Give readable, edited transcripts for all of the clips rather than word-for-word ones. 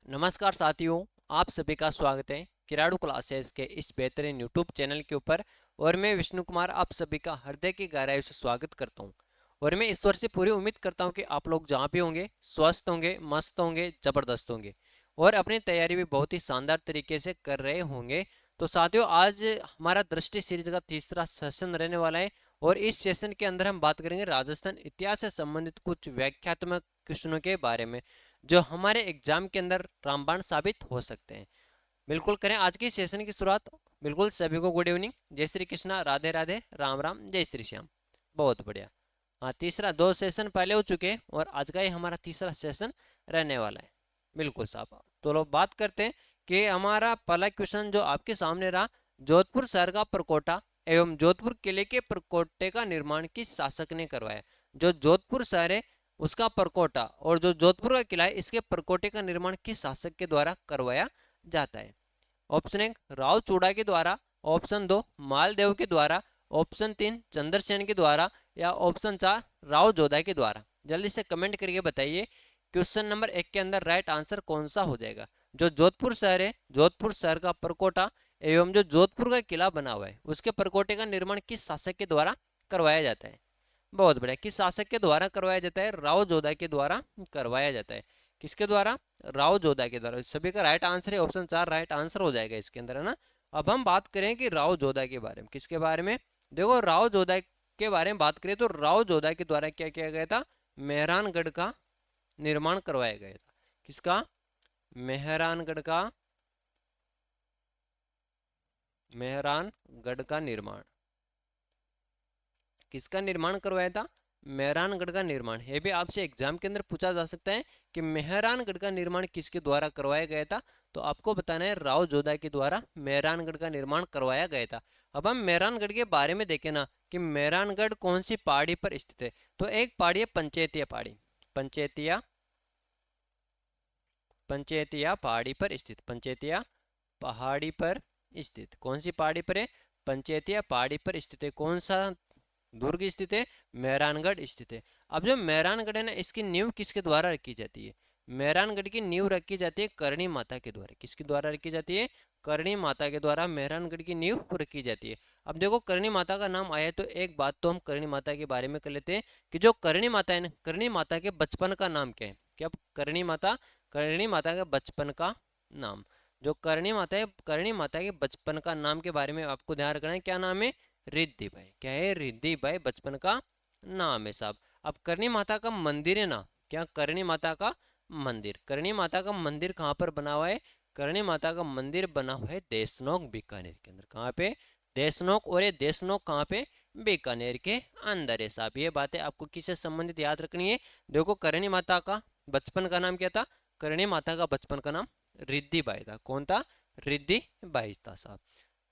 नमस्कार साथियों, आप सभी का स्वागत है किराड़ू क्लासेस के इस बेहतरीन यूट्यूब चैनल के ऊपर। और मैं विष्णु कुमार आप सभी का हृदय की गहराई से स्वागत करता हूं। और मैं ईश्वर से पूरी उम्मीद करता हूं कि आप लोग जहां भी होंगे स्वस्थ होंगे, मस्त होंगे, जबरदस्त होंगे और अपनी तैयारी भी बहुत ही शानदार तरीके से कर रहे होंगे। तो साथियों, आज हमारा दृष्टि सीरीज का तीसरा सेशन रहने वाला है और इस सेशन के अंदर हम बात करेंगे राजस्थान इतिहास से संबंधित कुछ व्याख्यात्मक क्वेश्चनों के बारे में जो हमारे एग्जाम के अंदर रामबाण साबित हो सकते हैं। बिल्कुल करें आज की सेशन की शुरुआत। बिल्कुल सभी को गुड इवनिंग, जय श्री कृष्णा, राधे राधे, राम राम, जय श्री श्याम। बहुत बढ़िया। हाँ, तीसरा दो सेशन पहले हो चुके हैं और आज का ही हमारा तीसरा सेशन रहने वाला है। बिल्कुल साहब, तो लोग बात करते हैं कि हमारा पहला क्वेश्चन जो आपके सामने रहा, जोधपुर शहर का प्रकोटा एवं जोधपुर किले के प्रकोटे का निर्माण किस शासक ने करवाया। जो जोधपुर शहर है उसका परकोटा और जो जोधपुर का किला है इसके परकोटे का निर्माण किस शासक के द्वारा करवाया जाता है। ऑप्शन एक राव चूड़ा के द्वारा, ऑप्शन दो मालदेव के द्वारा, ऑप्शन तीन चंद्रसेन के द्वारा या ऑप्शन चार राव जोधा के द्वारा। जल्दी से कमेंट करके बताइए क्वेश्चन नंबर एक के अंदर राइट आंसर कौन सा हो जाएगा। जो जोधपुर शहर है, जोधपुर शहर का परकोटा एवं जो जोधपुर का किला बना हुआ है उसके परकोटे का निर्माण किस शासक के द्वारा करवाया जाता है। बहुत बढ़िया। किस शासक के द्वारा करवाया जाता है? राव जोधा के द्वारा करवाया जाता है। किसके द्वारा? राव जोधा के द्वारा। सभी का राइट आंसर है, ऑप्शन चार राइट आंसर हो जाएगा इसके अंदर, है ना। अब हम बात करें कि राव जोधा के बारे में। किसके बारे में? देखो, राव जोधा के बारे में बात करें तो राव जोधा के द्वारा क्या किया गया था? मेहरानगढ़ का निर्माण करवाया गया था। किसका? मेहरानगढ़ का, मेहरानगढ़ का निर्माण। किसका निर्माण करवाया था? मेहरानगढ़ का निर्माण। ये भी आपसे एग्जाम के अंदर पूछा जा सकता है कि मेहरानगढ़ का निर्माण किसके द्वारा करवाया गया था। तो आपको बताना है राव जोधा के द्वारा मेहरानगढ़ का निर्माण करवाया गया था। अब हम मेहरानगढ़ के बारे में देखें ना कि मेहरानगढ़ कौन सी पहाड़ी पर स्थित है। तो एक पहाड़ी है पंचेतिया पहाड़ी। पंचेतिया, पंचेतिया पहाड़ी पर स्थित। पंचेतिया पहाड़ी पर स्थित। कौन सी पहाड़ी पर है? पंचेतिया पहाड़ी पर स्थित है। कौन सा दुर्ग स्थित है? मेहरानगढ़ स्थित है। अब जो मेहरानगढ़ है ना, इसकी नींव किसके द्वारा रखी जाती है? मेहरानगढ़ की नींव रखी जाती है करणी माता के द्वारा। किसके द्वारा रखी जाती है? करणी माता के द्वारा मेहरानगढ़ की नींव रखी जाती है। अब देखो, करणी माता का नाम आया तो एक बात तो हम करणी माता के बारे में कर लेते हैं कि जो करणी माता है ना, करणी माता के बचपन का नाम क्या है? क्या करणी माता, करणी माता के बचपन का नाम, जो करणी माता है, करणी माता के बचपन का नाम के बारे में आपको ध्यान रखना है। क्या नाम है? रिद्धि बाई। क्या है? रिद्धि बाई बचपन का नाम है साहब। अब करणी माता का मंदिर है ना, क्या करणी माता का मंदिर, करणी माता का मंदिर कहाँ पर बना हुआ है? करणी माता का मंदिर बना हुआ है देशनोक बीकानेर के अंदर। कहाँ पे? देशनोक। और ये देशनोक कहाँ पे? बीकानेर के अंदर है साहब। ये बातें आपको किससे संबंधित याद रखनी है। देखो, करणी माता का बचपन का नाम क्या था? करणी माता का बचपन का नाम रिद्धि बाई था। कौन था? रिद्धि बाई था साहब।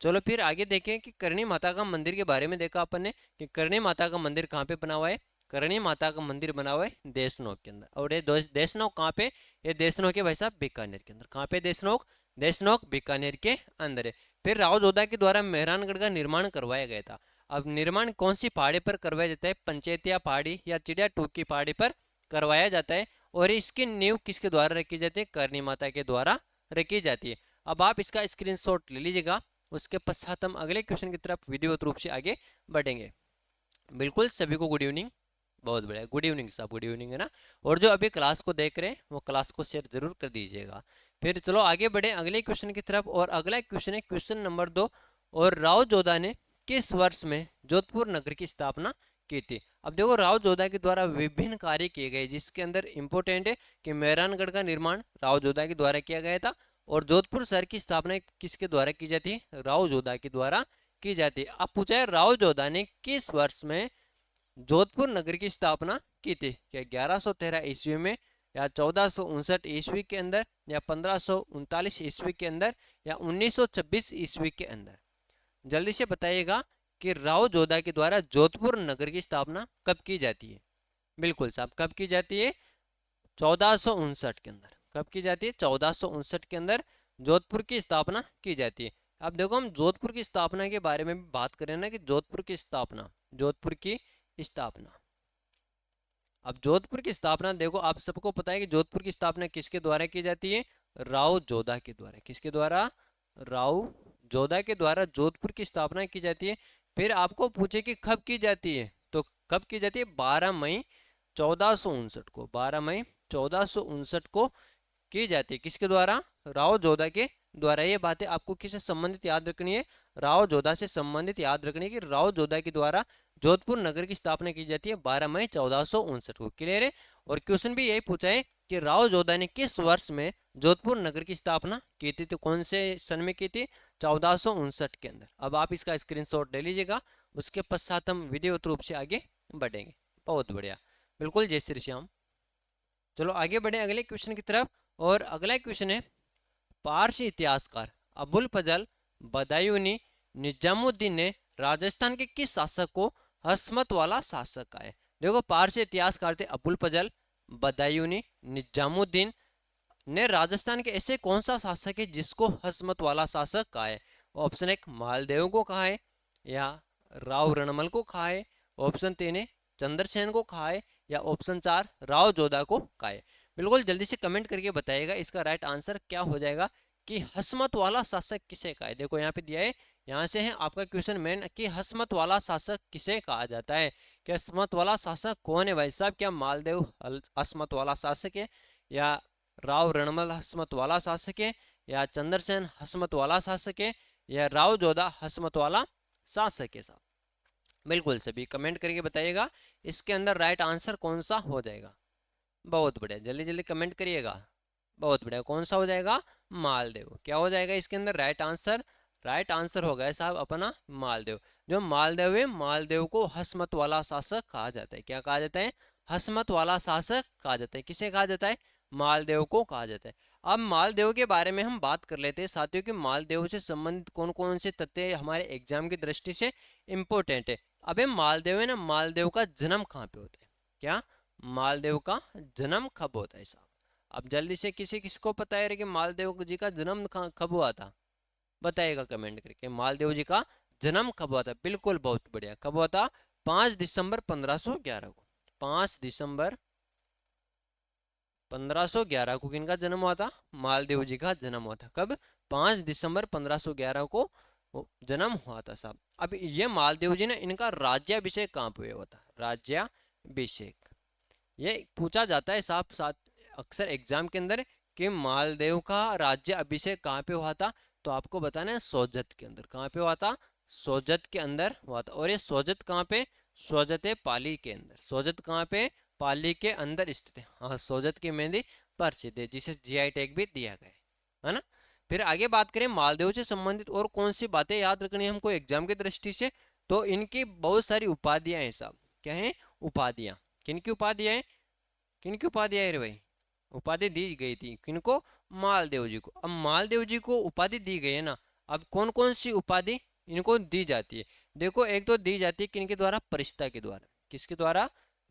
चलो फिर आगे देखें कि करणी माता का मंदिर के बारे में देखा अपन ने कि करणी माता का मंदिर कहाँ पे बना हुआ है। करणी माता का मंदिर बना हुआ है देशनोक के अंदर। और ये देशनोक कहाँ पे? ये देशनोक है भाई साहब बीकानेर के अंदर। कहाँ पे? देशनोक। देशनोक बीकानेर के अंदर है। फिर राव जोधा के द्वारा मेहरानगढ़ का निर्माण करवाया गया था। अब निर्माण कौन सी पहाड़ी पर करवाया जाता है? पंचेतिया पहाड़ी या चिड़िया टूक की पहाड़ी पर करवाया जाता है। और इसकी नींव किसके द्वारा रखी जाती है? करणी माता के द्वारा रखी जाती है। अब आप इसका स्क्रीनशॉट ले लीजिएगा। उसके पश्चात हम अगले क्वेश्चन की तरफ विधिवत रूप से आगे बढ़ेंगे। बिल्कुल सभी को गुड इवनिंग। बहुत बढ़िया, गुड इवनिंग साहब, गुड इवनिंग, है ना। और जो अभी क्लास को देख रहे हैं वो क्लास को शेयर जरूर कर दीजिएगा। फिर चलो आगे बढ़े अगले क्वेश्चन की तरफ। और अगला क्वेश्चन है क्वेश्चन नंबर 2। और राव जोधा ने किस वर्ष में जोधपुर नगर की स्थापना की थी? अब देखो, राव जोधा के द्वारा विभिन्न कार्य किए गए जिसके अंदर इंपॉर्टेंट है कि मेहरानगढ़ का निर्माण राव जोधा के द्वारा किया गया था और जोधपुर शहर की स्थापना किसके द्वारा की जाती है? राव जोधा के द्वारा की जाती है। अब पूछा है राव जोधा ने किस वर्ष में जोधपुर नगर की स्थापना की थी? क्या 1113 ईस्वी में या 1459 ईस्वी के अंदर या 1539 ईस्वी के अंदर या 1926 ईस्वी के अंदर? जल्दी से बताइएगा कि राव जोधा के द्वारा जोधपुर नगर की स्थापना कब की जाती है। बिल्कुल साहब, कब की जाती है? 1459 के अंदर। कब की जाती है? 1459 के अंदर जोधपुर की स्थापना की जाती है। अब देखो, हम जोधपुर की स्थापना के बारे में भी बात करें ना कि जोधपुर की स्थापना, जोधपुर की स्थापना। अब जोधपुर की स्थापना देखो, आप सबको पता है कि जोधपुर की स्थापना किसके द्वारा की जाती है? राव जोधा के द्वारा। किसके द्वारा? राव जोधा के द्वारा जोधपुर की स्थापना की जाती है। फिर आपको पूछे कि कब की जाती है, तो कब की जाती है? 12 मई 1459 को। 12 मई 1459 को की जाती है। किसके द्वारा? राव जोधा के द्वारा। ये बातें आपको किससे संबंधित याद रखनी है? राव जोधा से संबंधित याद रखनी है कि राव जोधा के द्वारा जोधपुर नगर की स्थापना की जाती है 12 मई 1459 को। क्लियर है? और क्वेश्चन भी यही पूछा है कि राव जोधा ने किस वर्ष में जोधपुर नगर की स्थापना की थी, तो कौन से सन में की थी? 1459 के अंदर। अब आप इसका स्क्रीनशॉट ले लीजिएगा, उसके पश्चात हम विधिवत रूप से आगे बढ़ेंगे। बहुत बढ़िया, बिल्कुल, जय श्री श्याम। चलो आगे बढ़े अगले क्वेश्चन की तरफ। और अगला क्वेश्चन है, पारसी इतिहासकार अबुल फजल बदायूनी निजामुद्दीन ने राजस्थान के किस शासक को हसमत वाला शासक कहा है? देखो, पारसी इतिहासकार थे अबुल फजल बदायूनी निजामुद्दीन ने राजस्थान के ऐसे कौन सा शासक है जिसको हसमत वाला शासक कहा है? ऑप्शन एक, मालदेव को कहा है, या राव रणमल को कहा है, ऑप्शन तीन है चंद्रसेन को कहा है, या ऑप्शन चार राव जोधा को कहा है। बिल्कुल जल्दी से कमेंट करके बताइएगा इसका राइट आंसर क्या हो जाएगा कि हसमत वाला शासक किसे कहा है। देखो यहाँ पे दिया है, यहाँ से है आपका क्वेश्चन मेन कि हसमत वाला शासक किसे कहा जाता है। कि हसमत वाला शासक कौन है भाई साहब? क्या मालदेव हसमत वाला शासक है, या राव रणमल हसमत वाला शासक है, या चंद्रसेन हसमत वाला शासक है, या राव जोधा हसमत वाला शासक है? साहब बिल्कुल सभी कमेंट करके बताइएगा इसके अंदर राइट आंसर कौन सा हो जाएगा। बहुत बढ़िया, जल्दी जल्दी कमेंट करिएगा। बहुत बढ़िया, कौन सा हो जाएगा? मालदेव। क्या हो जाएगा इसके अंदर राइट आंसर? राइट आंसर हो गया साहब अपना मालदेव। जो मालदेव है, मालदेव को हसमत वाला शासक कहा जाता है। क्या कहा जाता है? हसमत वाला शासक कहा जाता है। किसे कहा जाता है? मालदेव को कहा जाता है। अब मालदेव के बारे में हम बात कर लेते हैं साथियों कि मालदेव से संबंधित कौन कौन से तथ्य हमारे एग्जाम की दृष्टि से इंपॉर्टेंट है। अबे मालदेव है ना, मालदेव का जन्म कहाँ पे होता है? क्या मालदेव का जन्म कब होता है साहब? अब जल्दी से किसी किसको पता है कि मालदेव जी का जन्म कब हुआ था? बताइएगा कमेंट करके, मालदेव जी का जन्म कब हुआ था? बिल्कुल, बहुत बढ़िया, कब हुआ था? 5 दिसंबर 1511 को। 5 दिसंबर 1511 को किनका जन्म हुआ था? मालदेव जी का जन्म हुआ था। कब? 5 दिसंबर 1511 को जन्म हुआ था साहब। अब ये मालदेव जी ने इनका राज्याभिषेक कहाँ पे हुआ था? राज्याभिषेक ये पूछा जाता है साहब साथ अक्सर एग्जाम के अंदर कि मालदेव का राज्य अभिषेक कहाँ पे हुआ था, तो आपको बताना है सोजत के अंदर। कहाँ पे हुआ था? सोजत के अंदर हुआ था। और ये सोजत कहाँ पे? सोजत पाली के अंदर। सोजत कहाँ पे? पाली के अंदर स्थित है। हाँ, सोजत की मेहंदी प्रसिद्ध है जिसे जीआई टैग भी दिया गया है ना। फिर आगे बात करें मालदेव से संबंधित और कौन सी बातें याद रखनी है हमको एग्जाम की दृष्टि से, तो इनकी बहुत सारी उपाधियां हैं साहब। क्या है? उपाधियां। किनकी उपाधियां हैं? किनकी उपाधि है रे भाई? उपाधि दी गई थी किनको? मालदेव जी को। अब मालदेव जी को उपाधि दी गई है ना, अब कौन कौन सी उपाधि इनको दी जाती है? देखो, एक तो दी जाती है किनके द्वारा? परिष्ठा के द्वारा। किसके द्वारा?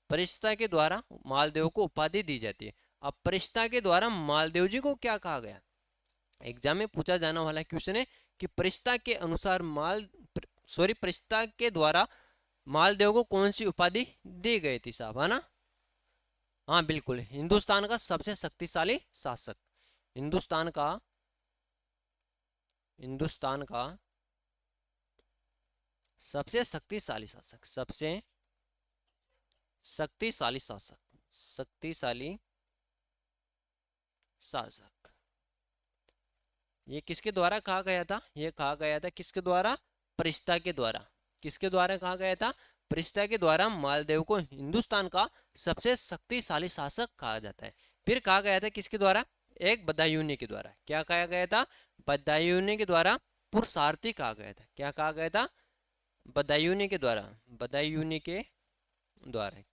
परिष्ठा के द्वारा मालदेव को उपाधि दी जाती है। अब परिष्ठा के द्वारा मालदेव जी को क्या कहा गया? एग्जाम में पूछा जाने वाला क्वेश्चन है कि परिष्ठा के अनुसार परिष्ठा के द्वारा मालदेव को कौन सी उपाधि दी गई थी साहब, है ना? हाँ बिल्कुल, हिंदुस्तान का सबसे शक्तिशाली शासक। हिंदुस्तान का हिंदुस्तान का सबसे शक्तिशाली शासक। सबसे शक्तिशाली शासक। शक्तिशाली शासक ये किसके द्वारा कहा गया था? ये कहा गया था किसके द्वारा? परिष्ठा के द्वारा। किसके द्वारा कहा गया था? परिष्ठा के द्वारा मालदेव को हिंदुस्तान का सबसे शक्तिशाली शासक कहा जाता है। फिर कहा गया था किसके द्वारा? एक बदायूनी के द्वारा। क्या कहा गया था? बदायूनी के द्वारा पुरुषार्थी कहा गया था। क्या कहा गया था? बदायूनी के द्वारा। बदायूनी के द्वारा।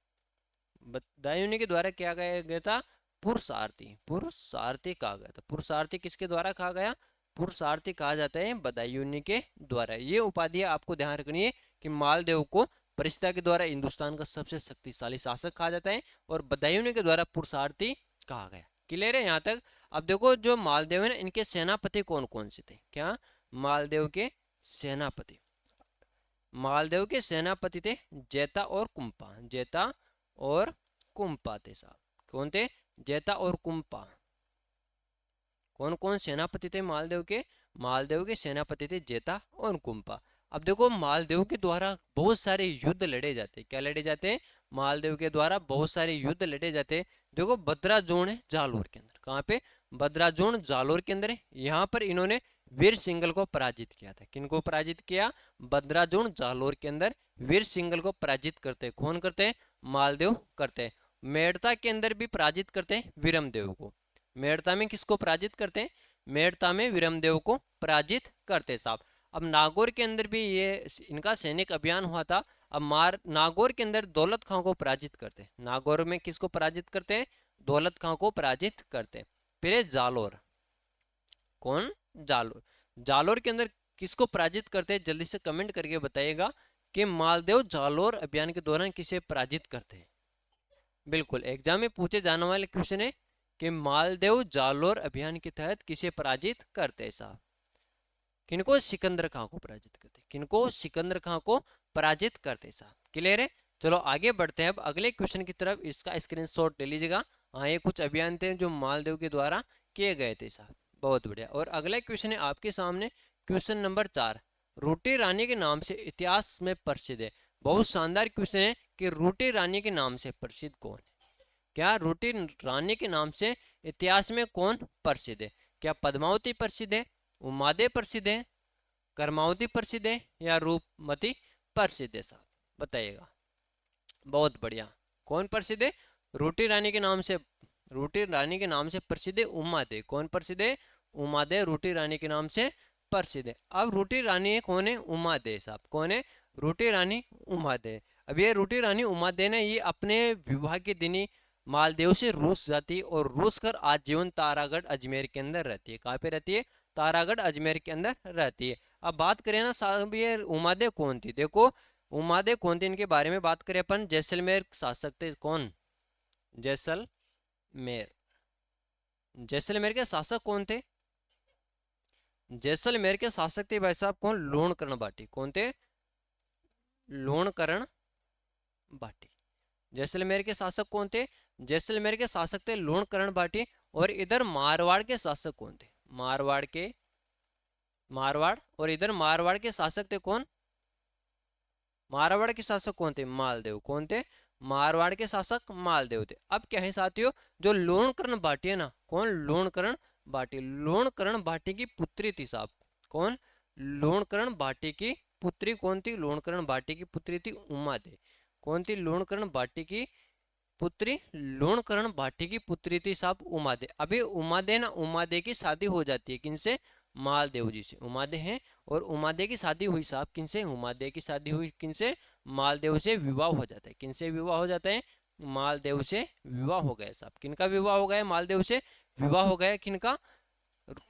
बदायूनी के द्वारा क्या कहा गया था? पुरुषार्थी। पुरुषार्थी कहा गया था। पुरुषार्थी किसके द्वारा कहा गया? पुरुषार्थी कहा जाता है बदायूनी के द्वारा। ये उपाधियां आपको ध्यान रखनी है कि मालदेव को परिष्ठा के द्वारा हिंदुस्तान का सबसे शक्तिशाली शासक कहा जाता है और बदायूनी के द्वारा पुरुषार्थी कहा गया। क्लियर है यहाँ तक? अब देखो, जो मालदेव है ना, इनके सेनापति कौन कौन से थे? क्या मालदेव के सेनापति? मालदेव के सेनापति थे जैता और कुंपा। जैता और कुंपा थे साहब। कौन थे? जैता और कुंपा। कौन कौन सेनापति थे मालदेव के? मालदेव के सेनापति थे जेता और कुंपा। अब देखो मालदेव के द्वारा बहुत सारे युद्ध लड़े जाते, क्या लड़े जाते हैं? मालदेव के द्वारा बहुत सारे युद्ध लड़े जाते। देखो बद्राजोण है जालोर के अंदर, कहाँ पे? बद्राजोण जालोर के अंदर है। यहाँ पर इन्होंने वीर सिंघल को पराजित किया था। किनको पराजित किया? बद्राजोण जालोर के अंदर वीर सिंघल को पराजित करते। कौन करते? मालदेव करते। मेड़ता के अंदर भी पराजित करते वीरमदेव को। मेड़ता में किसको पराजित करते हैं? मेड़ता में वीरमदेव को पराजित करते साहब। अब नागौर के अंदर भी ये इनका सैनिक अभियान हुआ था। अब नागौर के अंदर दौलत खां को पराजित करते। नागौर में किसको पराजित करते हैं? दौलत खां को पराजित करते। फिर जालोर, कौन? जालोर। जालोर के अंदर किसको पराजित करते हैं? जल्दी से कमेंट करके बताइएगा कि मालदेव जालोर अभियान के दौरान किसे पराजित करते हैं। बिल्कुल एग्जाम में पूछे जाने वाले क्वेश्चन है कि मालदेव जालोर अभियान के तहत किसे पराजित करते हैं साहब? किनको? सिकंदर खां को पराजित करते। किनको? सिकंदर खां को पराजित करते साहब। क्लियर है? चलो आगे बढ़ते हैं अब अगले क्वेश्चन की तरफ। इसका स्क्रीनशॉट ले लीजिएगा। हाँ ये कुछ अभियान थे जो मालदेव के द्वारा किए गए थे साहब। बहुत बढ़िया। और अगला क्वेश्चन है आपके सामने, क्वेश्चन नंबर 4। रूटी रानी के नाम से इतिहास में प्रसिद्ध है। बहुत शानदार क्वेश्चन है कि रूटी रानी के नाम से प्रसिद्ध कौन है? क्या रूटी रानी के नाम से इतिहास में कौन प्रसिद्ध है? क्या पद्मावती प्रसिद्ध है, उमादे प्रसिद्ध है, कर्मावती प्रसिद्ध है, या रूपमती प्रसिद्ध है साहब? बताइएगा। बहुत बढ़िया। कौन प्रसिद्ध है? रूटी रानी के नाम से, रूटी रानी के नाम से प्रसिद्ध है उमादे। कौन प्रसिद्ध है? उमादे रूटी रानी के नाम से प्रसिद्ध है। अब रूटी रानी कौन है? उमादे साहब। कौन है? रूटी रानी उमादे। अब ये रूटी रानी उमादे ने ये अपने विवाह के दिन ही मालदेव से रूस जाती और रूस कर आजीवन तारागढ़ अजमेर के अंदर रहती है। कहाँ पे रहती है? तारागढ़ अजमेर के अंदर रहती है। अब बात करें ना साहब ये उमादे कौन थी? देखो उमादे कौन थी इनके बारे में बात करें अपन। जैसलमेर शासक थे। कौन? जैसलमेर। जैसलमेर के शासक कौन थे? जैसलमेर के शासक थे भाई साहब कौन? लोणकरण बाटी। कौन थे? लोणकरण बाटी। जैसलमेर के शासक कौन थे? जैसलमेर के शासक थे लोणकरण बाटी। और इधर मारवाड़ के शासक कौन थे? मारवाड़ और इधर मारवाड़ के शासक थे कौन? मारवाड़ के शासक कौन थे? मालदेव। कौन थे? मारवाड़ के शासक मालदेव थे। अब क्या है साथियों, जो लोणकरण बाटी है ना, कौन? लोणकरण बाटी। लोणकरण बाटी की पुत्री थी साहब। कौन? लोणकरण बाटी की पुत्री कौन थी? लोणकरण बाटी की पुत्री थी उमादे। कौन थी? लोणकरण बाटी की पुत्री। लोणकरण बाटी की पुत्री थी साहब उमादे। अभी उमादे ना, उमादे की शादी हो जाती है किनसे? मालदेव जी से। उमादे हैं और उमादे की शादी हुई साहब किनसे? उमादे की शादी हुई किनसे? मालदेव से विवाह हो जाता है। किनसे विवाह हो जाता है? मालदेव से विवाह हो गया साहब। किनका विवाह हो गया? मालदेव से विवाह हो गया। किनका?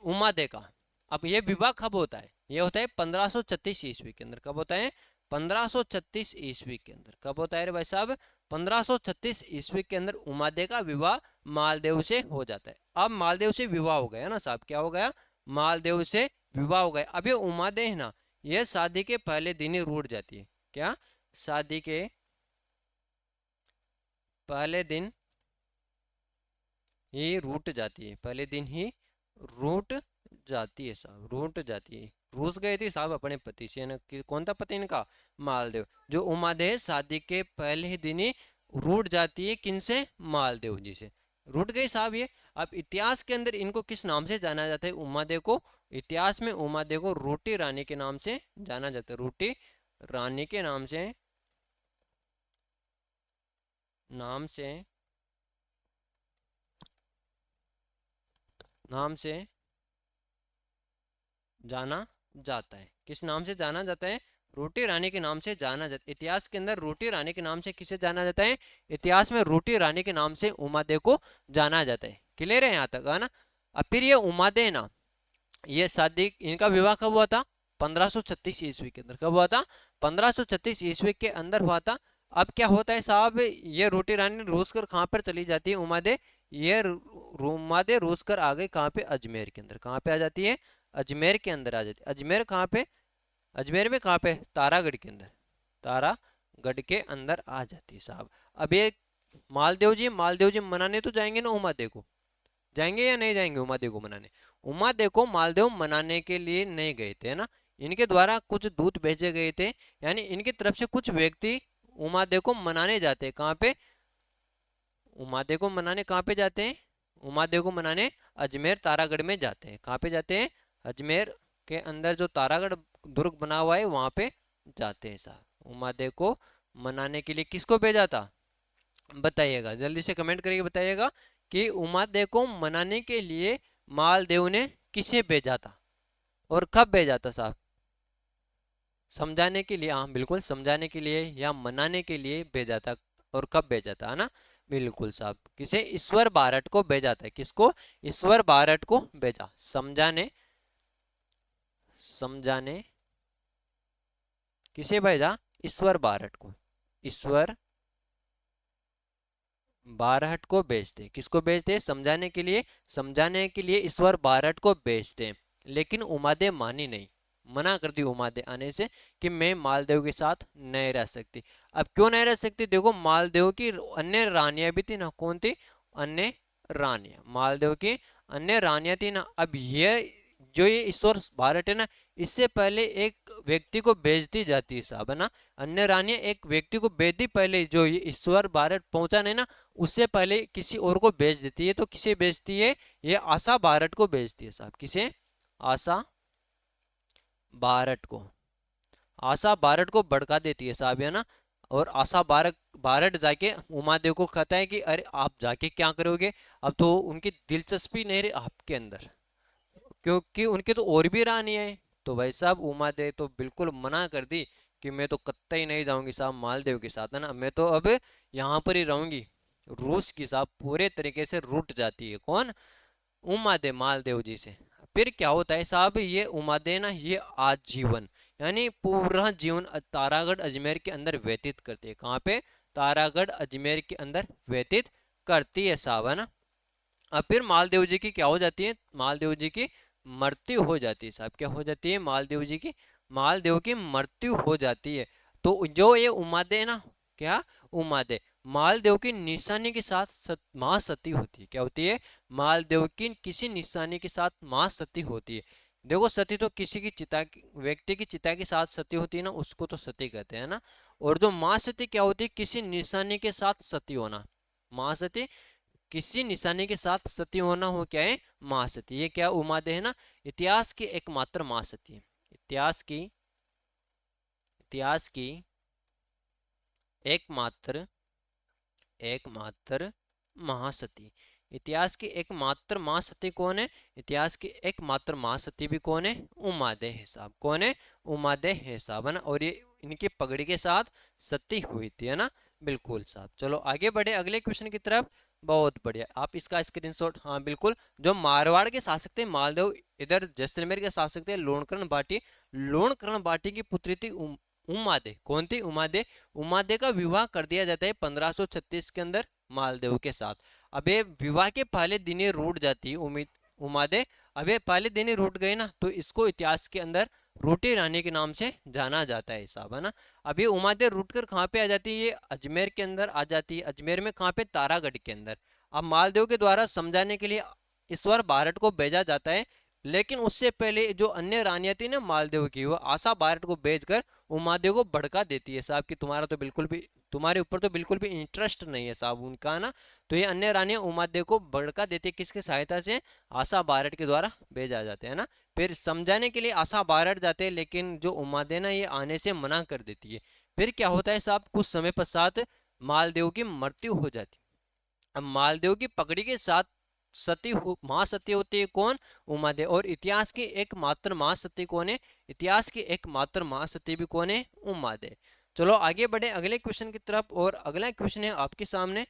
उमादे का। अब ये विवाह कब होता है? ये होता है 1536 ईस्वी के अंदर। कब होता है? 1536 ईस्वी के अंदर। कब होता है रे भाई साहब? 1536 ईस्वी के अंदर उमादे का विवाह मालदेव से हो जाता है। अब मालदेव से विवाह हो गया ना साहब। क्या हो गया? मालदेव से विवाह हो गया। अब ये उमादे है ना, ये शादी के पहले दिन ही रूठ जाती है। क्या? शादी के पहले दिन ही रूठ जाती है। पहले दिन ही रूठ जाती है साहब। रूठ जाती है। रूस गई थी साहब अपने पति से ना। कौन था पति इनका? मालदेव। जो उमादे शादी के पहले ही दिन ही रूठ जाती है किनसे? मालदेव जी से रूठ गई साहब ये। अब इतिहास के अंदर इनको किस नाम से जाना जाता है? उमादे को इतिहास में उमादे को रूटी रानी के नाम से जाना जाता है। रूटी रानी के नाम से जाना जाता है। किस नाम से जाना जाता है? रोटी रानी के नाम से जाना जाता है। इतिहास के अंदर रोटी रानी के नाम से किसे जाना जाता है? इतिहास में रोटी रानी के नाम से उमादे को जाना जाता है। क्लियर है यहाँ तक? है ना। अब फिर ये उमादे है ना, ये शादी इनका विवाह कब हुआ था? 1536 ईस्वी के अंदर। कब हुआ था? 1536 ईस्वी के अंदर हुआ था। अब क्या होता है साहब, ये रोटी रानी रूस कर कहाँ पर चली जाती है? उमादे। ये उमादे रूस कर आ गई कहाँ पे? अजमेर के अंदर। कहाँ पे आ जाती है? अजमेर के अंदर आ जाती है। अजमेर कहाँ पे? अजमेर में कहाँ पे? तारागढ़ के अंदर। तारागढ़ के अंदर आ जाती है साहब। अब ये मालदेव जी मनाने तो जाएंगे ना उमादे को। जाएंगे या नहीं जाएंगे उमादेव को मनाने? उमादेव को मालदेव मनाने के लिए नहीं गए थे, है ना, इनके द्वारा कुछ दूत भेजे गए थे, यानी इनकी तरफ से कुछ व्यक्ति उमादेव को मनाने जाते हैं। कहाँ पे? उमादेव को मनाने कहाँ पे जाते हैं? उमादेव को मनाने अजमेर तारागढ़ में जाते हैं। कहाँ पे जाते हैं? अजमेर के अंदर जो तारागढ़ दुर्ग बना हुआ है वहां पे जाते हैं साहब। उमादेव को मनाने के लिए किसको भेजा था? बताइएगा, जल्दी से कमेंट करके बताइएगा कि उमादेव को मनाने के लिए मालदेव ने किसे भेजा था और कब भेजा था साहब? समझाने के लिए, हाँ बिल्कुल, समझाने के लिए या मनाने के लिए भेजा था, और कब भेजा था, है ना, बिल्कुल साहब, किसे? ईश्वर बारट को भेजा था। किसको? ईश्वर बारट को भेजा, समझाने, समझाने किसे भेजा? ईश्वर बारट को। ईश्वर बारहट को भेजते। किसको भेजते? समझाने के लिए। समझाने के लिए ईश्वर बारहट को भेजते, लेकिन उमादेव मानी नहीं, मना कर दी उमादेव आने से कि मैं मालदेव के साथ नहीं रह सकती। अब क्यों नहीं रह सकती? देखो, मालदेव की अन्य रानियां भी थी ना। कौन थी? अन्य रानियां, मालदेव की अन्य रानियां थी ना। अब ये जो ये ईश्वर बारहट है ना, इससे पहले एक व्यक्ति को भेज दी जाती है साहब, है ना, अन्य रानियां एक व्यक्ति को भेज दी पहले, जो ये ईश्वर बारहट पहुंचा नहीं ना, उससे पहले किसी और को भेज देती है। तो किसे भेजती है? ये आशा बारट को भेजती है साहब। किसे? आशा बारट को। आशा बारट को भड़का देती है साहब, है ना। और आशा बारट बारट जाके उमादेव को कहता है कि अरे आप जाके क्या करोगे? अब तो उनकी दिलचस्पी नहीं रही आपके अंदर, क्योंकि उनके तो और भी रानी है। तो भाई साहब उमादेव तो बिल्कुल मना कर दी कि मैं तो कतई नहीं जाऊंगी साहब मालदेव के साथ, है ना, मैं तो अब यहाँ पर ही रहूंगी। रूस की साहब पूरे तरीके से रूठ जाती है। कौन? उमादेव मालदेव जी से। फिर क्या होता है साहब, ये उमादेव ना ये आजीवन यानी पूरा जीवन तारागढ़ अजमेर के अंदर व्यतीत करती है। कहाँ पे? तारागढ़ अजमेर के अंदर व्यतीत करती है साहब, है ना। अब फिर मालदेव जी की क्या हो जाती है? मालदेव जी की मृत्यु हो जाती है साहब। क्या हो जाती है? मालदेव जी की, मालदेव की मृत्यु हो जाती है। तो जो ये उमादे ना, क्या उमादे मालदेव की निशानी के साथ महासती होती है। क्या होती है? मालदेव की किसी निशानी के साथ महासती होती है। देखो, सती तो किसी की चिता, व्यक्ति की चिता के साथ सती होती है ना, उसको तो सती कहते हैं ना। और जो महासती क्या होती है? किसी निशानी के साथ सती होना। महासती किसी निशानी के साथ सती होना हो, क्या है? महासती। ये क्या उमादे है ना, इतिहास की एकमात्र महासती है। इतिहास की एकमात्र एकमात्र महासती। इतिहास की एकमात्र महासती कौन है? इतिहास की एकमात्र महासती भी कौन है? उमादे है साहब। कौन है? उमादे है साहब, है ना। और ये इनकी पगड़ी के साथ सती हुई थी, है ना, बिल्कुल साहब। चलो आगे बढ़े अगले क्वेश्चन की तरफ। बहुत बढ़िया, आप इसका स्क्रीनशॉट, हाँ बिल्कुल, जो मारवाड़ के शासक थे मालदेव, इधर जैसलमेर के शासक थे लोणकरण बाटी। लोणकरण बाटी की पुत्री थी उमादे। कौन थी? उमादे। उमादे का विवाह कर दिया जाता है 1536 के अंदर मालदेव के साथ। अबे विवाह के पहले दिन ही रूठ जाती है उमादे। अबे पहले दिन ही रूठ गए ना, तो इसको इतिहास के अंदर रोटी रानी के नाम से जाना जाता है साहब, है ना। अभी उमादे रूट कर कहाँ पे आ जाती है? ये अजमेर के अंदर आ जाती है। अजमेर में कहाँ पे? तारागढ़ के अंदर। अब मालदेव के द्वारा समझाने के लिए ईश्वर बारट को भेजा जाता है, लेकिन उससे पहले जो अन्य रानियां थी ना मालदेव की, वो आशा बारट को भेजकर उमादेव को भड़का देती है साहब कि तुम्हारा तो बिल्कुल भी, तुम्हारे ऊपर तो बिल्कुल भी इंटरेस्ट नहीं है साहब उनका ना। तो ये अन्य रानियां उमादेव को भड़का देती है, किसकी सहायता से? आशा बारट के द्वारा भेजा जाते हैं ना। फिर समझाने के लिए आशा बारट जाते हैं, लेकिन जो उमादेव ना ये आने से मना कर देती है। फिर क्या होता है साहब, कुछ समय पश्चात मालदेव की मृत्यु हो जाती है। अब मालदेव की पगड़ी के साथ महासती होती है। कौन? उमादेव। और इतिहास की एकमात्र महासती कौन है? इतिहास की एकमात्र महासती भी कौन है? उमादेव। चलो आगे बढ़े अगले क्वेश्चन की तरफ। और अगला क्वेश्चन है आपके सामने,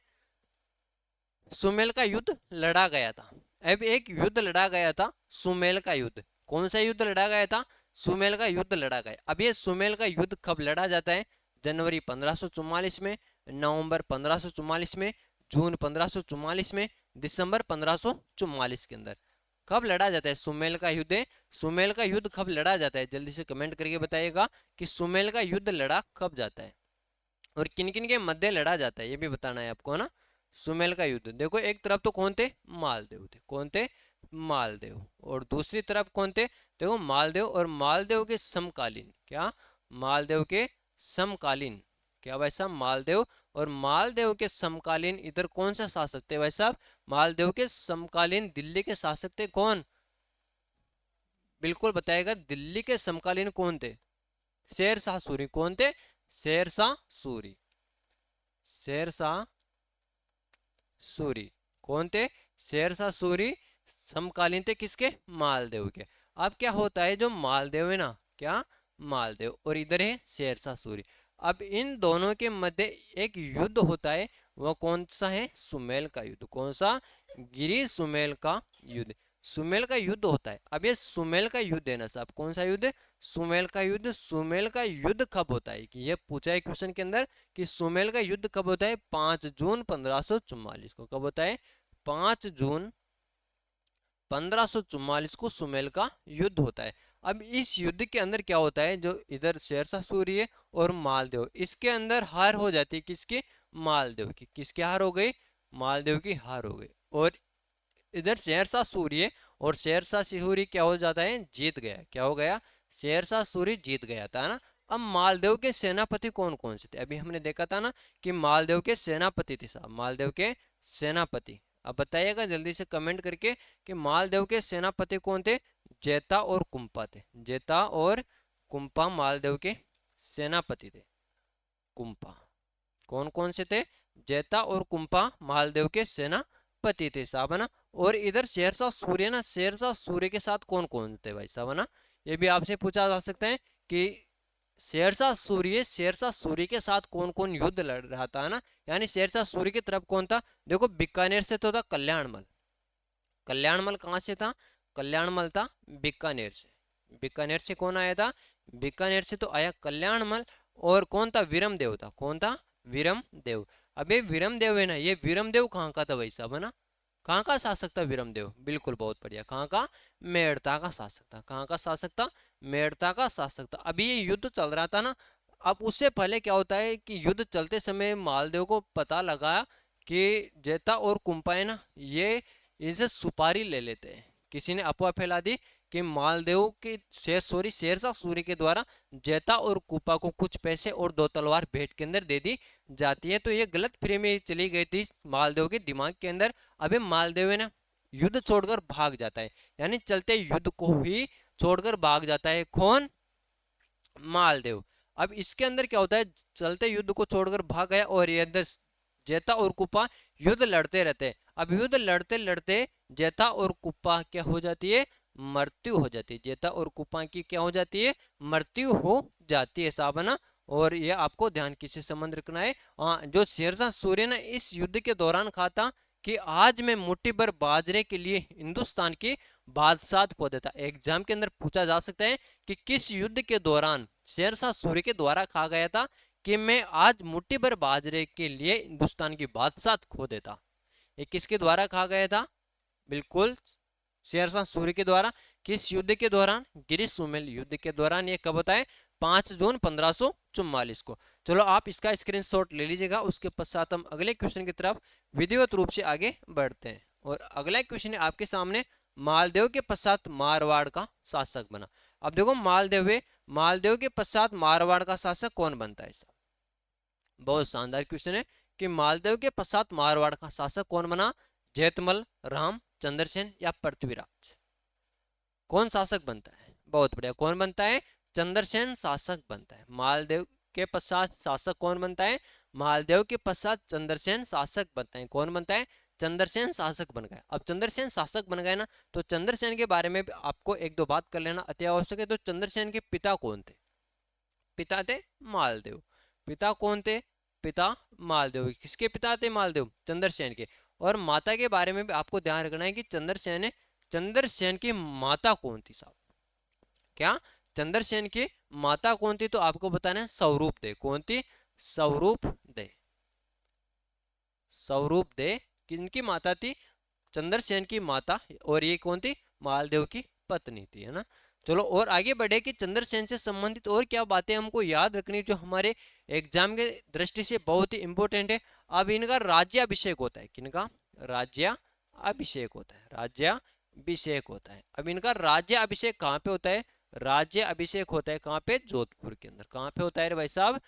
सुमेल का युद्ध लड़ा गया था। अब एक युद्ध लड़ा गया था, सुमेल का युद्ध। कौन सा युद्ध लड़ा गया था? सुमेल का युद्ध लड़ा गया। अब ये सुमेल का युद्ध कब लड़ा जाता है? जनवरी 1544 में, नवंबर 1544 में, जून 1544 में, दिसंबर 1544 के अंदर। कब लड़ा जाता है सुमेल का युद्ध? सुमेल का युद्ध कब लड़ा जाता है? जल्दी से कमेंट करके बताइएगा कि सुमेल का युद्ध लड़ा कब जाता है और किन किन के मध्य लड़ा जाता है, ये भी बताना है आपको, है ना। सुमेल का युद्ध। देखो एक तरफ तो कौन थे, मालदेव थे, कौन थे, मालदेव, और दूसरी तरफ कौन थे, देखो मालदेव और मालदेव के समकालीन, क्या, मालदेव के समकालीन, क्या भाई साहब, मालदेव और मालदेव के समकालीन इधर कौन सा शासक थे भाई साहब, मालदेव के समकालीन दिल्ली के शासक थे कौन, बिल्कुल बताएगा, दिल्ली के समकालीन कौन थे, शेरशाह सूरी, कौन थे, शेरशाह सूरी, शेरशाह सूरी, कौन थे, शेरशाह सूरी समकालीन थे किसके, मालदेव के। अब क्या होता है, जो मालदेव है ना, क्या, मालदेव, और इधर है शेरशाह सूरी, अब इन दोनों के मध्य एक युद्ध होता है, वह कौन सा है, सुमेल का युद्ध, कौन सा, गिरी सुमेल का युद्ध, सुमेल का युद्ध होता है। अब ये सुमेल का युद्ध है ना साहब, कौन सा युद्ध, सुमेल का युद्ध, सुमेल का युद्ध कब होता है, कि ये पूछा है क्वेश्चन के अंदर कि सुमेल का युद्ध कब होता है, 5 जून 1544 को, कब होता है, 5 जून 1544 को सुमेल का युद्ध होता है। अब इस युद्ध के अंदर क्या होता है, जो इधर शेरशाह सूरी है और मालदेव, इसके अंदर हार हो जाती है किसकी, मालदेव की, किसकी हार हो गई, मालदेव की हार हो गई, और इधर शेरशाह सूरी है और शेरशाह सूरी क्या हो जाता है, जीत गया, क्या हो गया, शेरशाह सूरी जीत गया था ना। अब मालदेव के सेनापति कौन कौन से थे, अभी हमने देखा था ना कि मालदेव के सेनापति थे साहब, मालदेव के सेनापति, अब बताइएगा जल्दी से कमेंट करके कि मालदेव के सेनापति कौन थे, जेता और कुंपा थे, जेता और कुंपा मालदेव के सेनापति थे, कुंपा, कौन कौन से थे, जेता और कुंपा मालदेव के सेनापति थे साहब, है ना। और इधर शेरशाह सूर्य ना, शेरशाह सूर्य के साथ कौन कौन थे भाई साहब, है ना, ये भी आपसे पूछा जा सकता है कि शेरशाह सूर्य के साथ कौन कौन युद्ध लड़ रहा था, है ना, यानी शेरशाह सूर्य की तरफ कौन था, देखो बीकानेर से तो था कल्याणमल, कल्याणमल कहाँ से था, कल्याणमल था बीकानेर से, बीकानेर से कौन आया था, बीकानेर से तो आया कल्याणमल, और कौन था, विरमदेव था, कौन था, विरमदेव। अबे विरमदेव है ना, ये विरमदेव कहाँ का था भाई साहब, है ना, कहाँ का शासक था विरमदेव, बिल्कुल बहुत बढ़िया, कहाँ का, मेड़ता का शासक था, कहाँ का शासक था, मेड़ता का शासक था। अभी ये युद्ध चल रहा था ना, अब उससे पहले क्या होता है कि युद्ध चलते समय मालदेव को पता लगा कि जेता और कुंपा है ना, ये इनसे सुपारी ले लेते हैं, किसी ने अफवाह फैला दी कि मालदेव के शेरशाह सूरी के द्वारा जेता और कुपा को कुछ पैसे और 2 तलवार भेंट के अंदर दे दी जाती है, तो ये गलत फहमी चली गई थी मालदेव के दिमाग के अंदर। अबे मालदेव है ना, युद्ध छोड़कर भाग जाता है, यानी चलते युद्ध को ही छोड़कर भाग जाता है, कौन, मालदेव। अब इसके अंदर क्या होता है, चलते युद्ध को छोड़कर भाग गया और ये अंदर जेता और कुपा युद्ध लड़ते रहते हैं। अब युद्ध लड़ते लड़ते जेता और कुपा क्या हो जाती है, मृत्यु हो जाती है, जेता और कुपा की क्या हो जाती है, मृत्यु हो जाती है साहब, है ना। और ये आपको ध्यान किसी संबंध रखना है, जो शेरशाह सूर्य ने इस युद्ध के दौरान कहा था कि आज मैं मुट्ठी भर बाजरे के लिए हिंदुस्तान की बादशाह खो देता। एग्जाम के अंदर पूछा जा सकता है कि किस युद्ध के दौरान शेरशाह सूरी के द्वारा कहा गया था कि मैं आज मुट्ठी भर बाजरे के लिए हिंदुस्तान की बादशाह खो देता, ये किसके द्वारा कहा गया था, बिल्कुल शेरशाह सूरी के द्वारा। किस युद्ध के दौरान, गिरी सुमेल युद्ध के दौरान। ये कब होता है, 5 जून 1544 को। चलो आप इसका स्क्रीनशॉट ले लीजिएगा, उसके पश्चात हम अगले क्वेश्चन की तरफ विधिवत रूप से आगे बढ़ते हैं। और अगला क्वेश्चन है आपके सामने, मालदेव के पश्चात मारवाड़ का शासक बना। अब देखो मालदेव है, मालदेव के पश्चात मारवाड़ का शासक कौन बनता है, बहुत शानदार क्वेश्चन है कि मालदेव के पश्चात मारवाड़ का शासक कौन बना, जैतमल, राम, चंद्रसेन या पृथ्वीराज, कौन शासक बनता है, बहुत बढ़िया, कौन बनता है, चंद्रसेन शासक बनता है। मालदेव के पश्चात शासक कौन बनता है, मालदेव के पश्चात चंद्रसेन शासक बनता है, कौन बनता है, चंद्रसेन शासक बन गया। अब चंद्रसेन शासक बन गए ना, तो चंद्रसेन के बारे में भी आपको एक दो बात कर लेना अति आवश्यक है। तो चंद्रसेन के पिता कौन थे, पिता थे मालदेव, पिता कौन थे, पिता मालदेव, किसके पिता थे, मालदेव, चंद्रसेन के। और माता के बारे में भी आपको ध्यान रखना है कि चंद्रसेन की माता कौन थी साहब, क्या, चंद्रसेन की माता कौन थी, तो आपको बताना है स्वरूप दे, कौन थी, स्वरूप दे, स्वरूप दे किनकी माता थी, चंद्रसेन की माता, और ये कौन थी, मालदेव की पत्नी थी, है ना। चलो और आगे बढ़े कि चंद्रसेन से संबंधित और क्या बातें हमको याद रखनी जो हमारे एग्जाम के दृष्टि से बहुत ही इंपॉर्टेंट है। अब इनका राज्याभिषेक होता है, किनका राज्याभिषेक होता है, राज्याभिषेक होता है। अब इनका राज्याभिषेक कहाँ पे होता है? राज्याभिषेक होता है कहाँ पे? जोधपुर के अंदर। कहाँ पे होता है भाई साहब?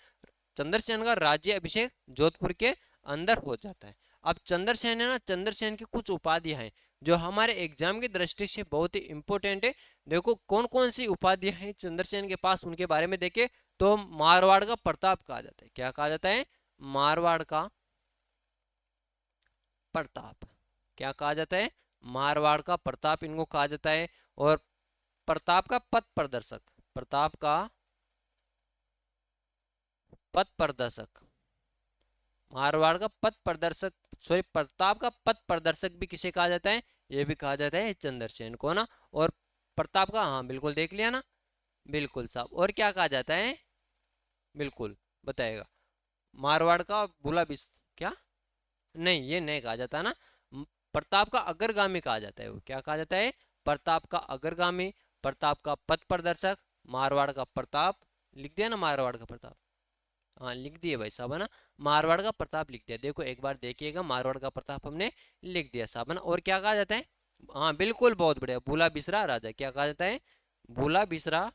चंद्रसेन का राज्याभिषेक जोधपुर के अंदर हो जाता है। अब चंद्रसेन है ना, चंद्रसेन की कुछ उपाधियां हैं जो हमारे एग्जाम की दृष्टि से बहुत ही इंपॉर्टेंट है। देखो कौन कौन सी उपाधियां हैं चंद्रसेन के पास, उनके बारे में देखे तो मारवाड़ का प्रताप कहा जाता है। क्या कहा जाता है? मारवाड़ का प्रताप। क्या कहा जाता है? मारवाड़ का प्रताप इनको कहा जाता है। और प्रताप का पथ प्रदर्शक, प्रताप का पथ प्रदर्शक, मारवाड़ का पथ प्रदर्शक, सॉरी प्रताप का पथ प्रदर्शक भी किसे कहा जाता है? ये भी कहा जाता है चंद्रसेन को ना। और प्रताप का, हाँ बिल्कुल देख लिया ना, बिल्कुल साहब। और क्या कहा जाता है? बिल्कुल बताएगा। मारवाड़ का बुला बिस, क्या? नहीं ये नहीं कहा जाता ना। प्रताप का अग्रगामी कहा जाता है। वो क्या कहा जाता है? प्रताप का अग्रगामी, प्रताप का पथ प्रदर्शक, मारवाड़ का प्रताप। लिख दिया ना मारवाड़ का प्रताप? हाँ लिख दिए भाई साहब है ना, मारवाड़ का प्रताप लिख दिया। देखो एक बार देखिएगा, मारवाड़ का प्रताप हमने लिख दिया साहब है ना। और क्या कहा जाता है? हाँ बिल्कुल बहुत बढ़िया, भूला बिसरा राजा। क्या कहा जाता है? भूला बिसरा,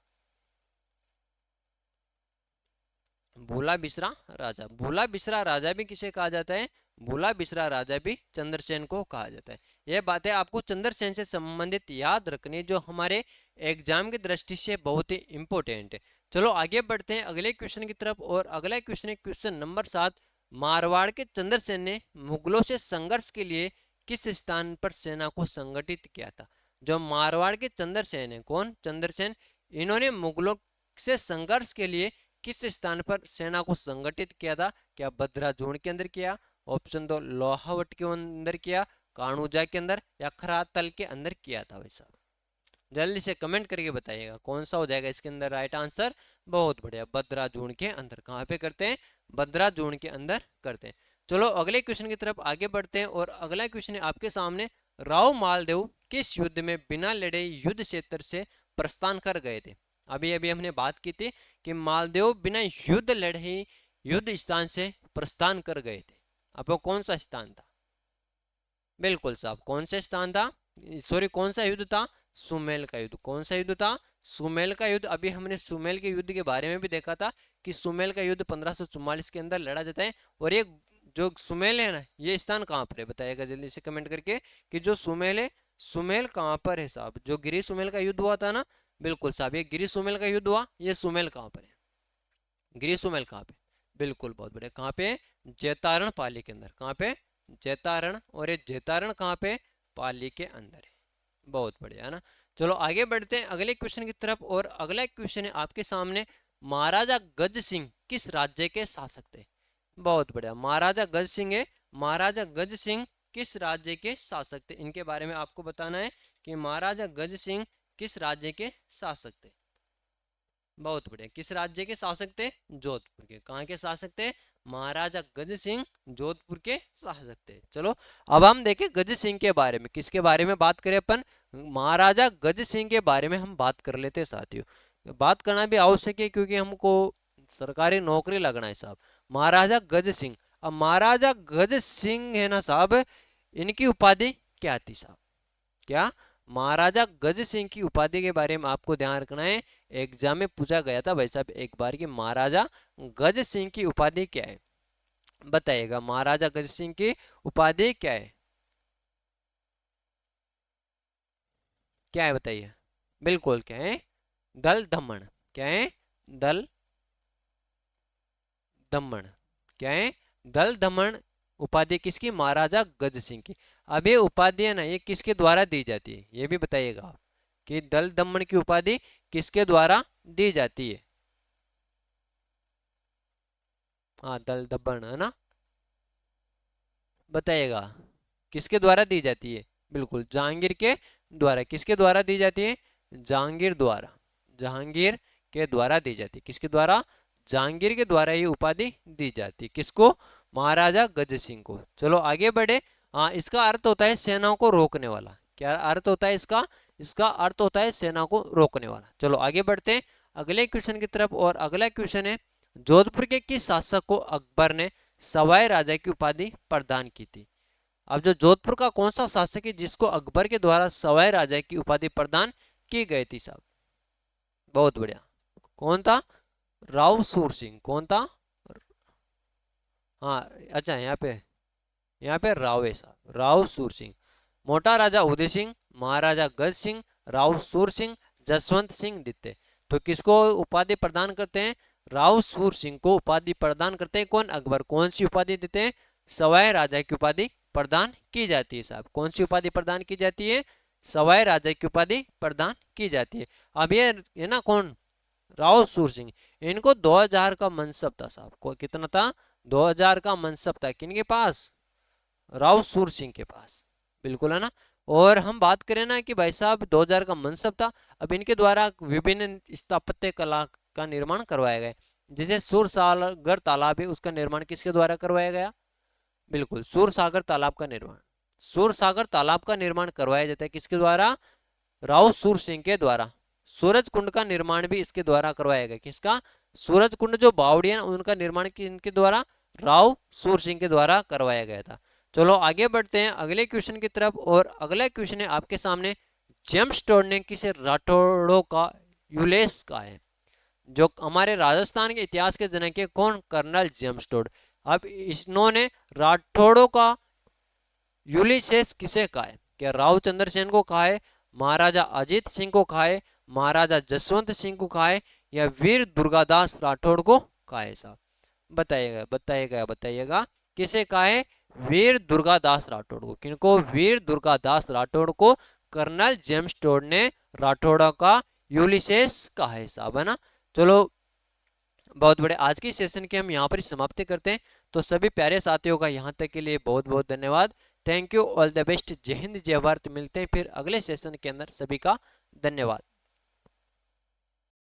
भूला बिसरा राजा। भूला बिसरा राजा भी किसे कहा जाता है? भूला बिसरा राजा भी चंद्रसेन को कहा जाता है। ये बातें आपको चंद्रसेन से संबंधित याद रखनी जो हमारे एग्जाम की दृष्टि से बहुत ही इंपॉर्टेंट है। चलो आगे बढ़ते हैं अगले क्वेश्चन की तरफ। और अगला क्वेश्चन है क्वेश्चन नंबर 7। मारवाड़ के चंद्रसेन ने मुगलों से संघर्ष के लिए किस स्थान पर सेना को संगठित किया था? जो मारवाड़ के चंद्रसेन है, कौन? चंद्रसेन। इन्होंने मुगलों से संघर्ष के लिए किस स्थान पर सेना को संगठित किया था? क्या भद्राजूण के अंदर किया? ऑप्शन दो, लोहावट के अंदर किया, काणूजा के अंदर, या खरातल के अंदर किया था भाई साहब? जल्दी से कमेंट करके बताइएगा कौन सा हो जाएगा इसके अंदर राइट आंसर। बहुत बढ़िया, भद्राजूण के अंदर। कहाँ पे करते हैं? भद्राजूण के अंदर करते हैं। चलो अगले क्वेश्चन की तरफ आगे बढ़ते हैं। और अगला क्वेश्चन है आपके सामने, राव मालदेव किस युद्ध में बिना लड़े युद्ध क्षेत्र से प्रस्थान कर गए थे? अभी अभी हमने बात की थी कि मालदेव बिना युद्ध लड़े ही युद्ध स्थान से प्रस्थान कर गए थे। अब वो कौन सा स्थान था? बिल्कुल साहब, कौन सा स्थान था? सॉरी कौन सा युद्ध था? सुमेल का युद्ध। कौन सा युद्ध था? सुमेल का युद्ध। अभी हमने सुमेल के युद्ध के बारे में भी देखा था कि सुमेल का युद्ध 1544 के अंदर लड़ा जाता है। और ये जो सुमेल है ना, ये स्थान कहाँ पर है बताइएगा जल्दी से कमेंट करके कि जो सुमेल है, सुमेल कहाँ पर है साहब? जो गिरी सुमेल का युद्ध हुआ था ना, बिल्कुल साहब ये गिरी सुमेल का युद्ध हुआ। ये सुमेल कहाँ पर है? गिरी सुमेल कहाँ पे? बिल्कुल बहुत बढ़िया, कहाँ पे? जैतारण पाली के अंदर। कहाँ पे? जैतारण। और ये जैतारण कहाँ पे? पाली के अंदर है। बहुत बढ़िया है ना। चलो आगे बढ़ते हैं अगले क्वेश्चन की तरफ। और अगला क्वेश्चन है आपके सामने, महाराजा गज सिंह किस राज्य के शासक थे? बहुत बढ़िया, महाराजा गज सिंह है। महाराजा गज सिंह किस राज्य के शासक थे? इनके बारे में आपको बताना है कि महाराजा गज सिंह किस राज्य के शासक थे। बहुत बढ़िया, किस राज्य के शासक थे? जोधपुर के। कहाँ के शासक थे? महाराजा गज सिंह जोधपुर के शासक थे। चलो अब हम देखें गज सिंह के बारे में। किसके बारे में बात करें अपन? महाराजा गज सिंह के बारे में हम बात कर लेते हैं साथियों। बात करना भी आवश्यक है क्योंकि हमको सरकारी नौकरी लगना है साहब। महाराजा गज सिंह। अब महाराजा गज सिंह है ना साहब, इनकी उपाधि क्या थी साहब? क्या? महाराजा गज सिंह की उपाधि के बारे में आपको ध्यान रखना है। एग्जाम में पूछा गया था भाई साहब एक बार कि महाराजा गज सिंह की उपाधि क्या है? बताइएगा महाराजा गज सिंह की उपाधि क्या है? क्या है बताइए? बिल्कुल क्या है? दल दमन। क्या है? दल दमन। क्या है? दल दमन। उपाधि किसकी? महाराजा गज सिंह की। अब ये उपाधि है ना, ये किसके द्वारा दी जाती है ये भी बताइएगा आप कि दल दमन की उपाधि किसके द्वारा दी जाती है? हाँ दल दमन है ना, बताइएगा किसके द्वारा दी जाती है? बिल्कुल जहांगीर के द्वारा। किसके द्वारा दी जाती है? जहांगीर द्वारा। जहांगीर के द्वारा दी जाती है। किसके द्वारा? जहांगीर के द्वारा ये उपाधि दी जाती है। किसको? महाराजा गज सिंह को। चलो आगे बढ़े। हाँ इसका अर्थ होता है सेनाओं को रोकने वाला। क्या अर्थ होता है इसका? इसका अर्थ होता है सेना को रोकने वाला। चलो आगे बढ़ते हैं अगले क्वेश्चन की तरफ, और अगला क्वेश्चन है जोधपुर के किस शासक को अकबर ने सवाई राजा की उपाधि प्रदान की थी? अब जो जोधपुर का कौन सा शासक है जिसको अकबर के द्वारा सवाई राजा की उपाधि प्रदान की गई थी साहब? बहुत बढ़िया, कौन था? राव सूर सिंह। कौन था? हाँ, अच्छा यहाँ पे राव है साहब, राव सूर सिंह। मोटा राजा उदय सिंह, महाराजा गज सिंह, राव सूर सिंह, जसवंत सिंह द्वितीय। तो किसको उपाधि प्रदान करते हैं? राव सूर सिंह को उपाधि प्रदान करते हैं कौन? अकबर। कौन सी उपाधि देते हैं? सवाई राजा की उपाधि प्रदान की जाती है साहब। कौन सी उपाधि प्रदान की जाती है? सवाई राजा की उपाधि प्रदान की जाती है। अब ये ना कौन, राव सूर सिंह, इनको 2000 का मनसब था साहब। को कितना था? 2000 का मनसब था किनके पास? राव सूर सिंह के पास, बिल्कुल है ना। और हम बात करें ना कि भाई साहब 2000 का मनसब था, अब इनके द्वारा विभिन्न स्थापत्य कला का निर्माण करवाया गया। जैसे सूरसागर तालाब है, उसका निर्माण किसके द्वारा करवाया गया? बिल्कुल, सूरसागर तालाब का निर्माण, सूरसागर तालाब का निर्माण करवाया जाता है किसके द्वारा? राव सूर सिंह के द्वारा। सूरज कुंड का निर्माण भी इसके द्वारा करवाया गया। किसका? सूरज कुंड जो बावड़ी है उनका निर्माण इनके द्वारा राव सूर सिंह के द्वारा करवाया गया था। चलो आगे बढ़ते हैं अगले क्वेश्चन की तरफ, और अगला क्वेश्चन है आपके सामने, जेम्स टोड ने किसे राठौड़ों का यूलेस कहा है? जो हमारे राजस्थान के इतिहास के जनक है कौन? Colonel James Tod. अब इन्होंने राठौड़ों का यूलिसेस किसे कहा है? क्या राव चंद्रसेन को कहा है, महाराजा अजीत सिंह को कहा है, महाराजा जसवंत सिंह को कहा है, या वीर दुर्गादास राठौड़ को कहा है साहब? बताइएगा बताइएगा बताइएगा, किसे कहा है? वीर दुर्गादास राठौड़ को। किनको? वीर दुर्गादास राठौड़ को कर्नल जेम्स टोड ने राठौड़ा का यूलिसेस कहा है साहब, है ना। चलो बहुत बड़े, आज की सेशन की हम यहाँ पर समाप्ति करते हैं। तो सभी प्यारे साथियों का यहाँ तक के लिए बहुत बहुत धन्यवाद। Thank you, all the best, जय हिंद जय भारत। मिलते हैं फिर अगले सेशन के अंदर। सभी का धन्यवाद।